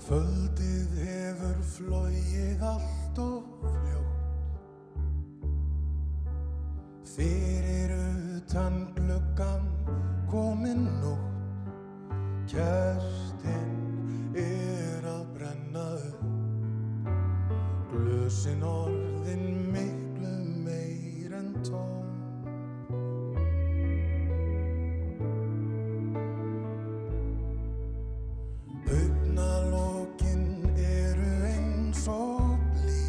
Kvöldið hefur flogið allt of fljótt. Fyrir utan gluggann komin nótt. Kertin að brenna upp. Glösin orðin miklu meir en tóm. Augnalokin eru eins og blý,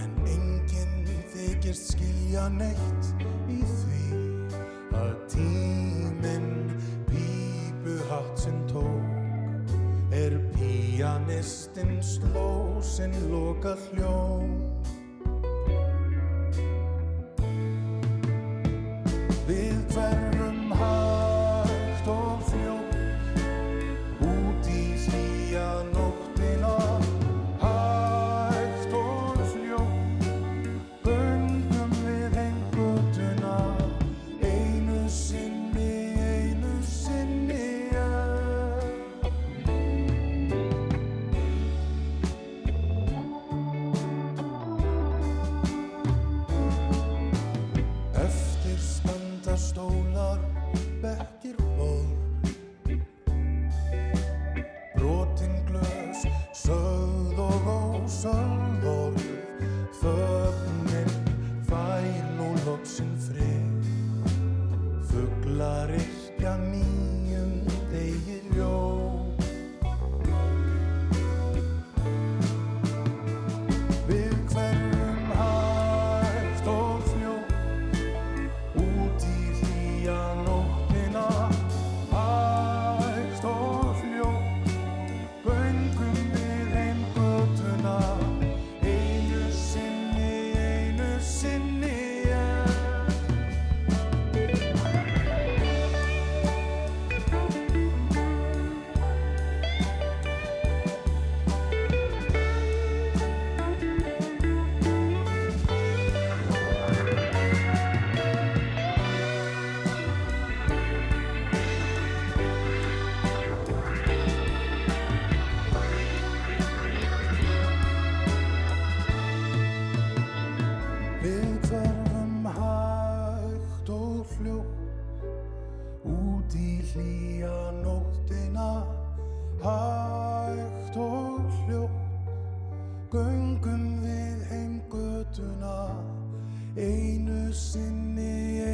en enginn þykist skilja neitt í því að tíminn pípuhatt sinn tók. Píanistinn sló sinn lokahljóm. Við hverfum hægt og fljótt út í hlýja nóttina. Hægt og fljótt göngum við heim götuna. Einu sinni stólar, bekkir, borð, brotin glös, sögð og ósögð orð. Þögnin fær nú loksinn frið. Fuglar yrkja nýjum degi ljóð. Við hverfum hægt og fljótt út í hlýja nóttina. Hægt og fljótt göngum við heim götuna. Einu sinni Við hverfum hægt og fljótt út í hlýja nóttina. Hægt og fljótt göngum við heim götuna. Einu sinni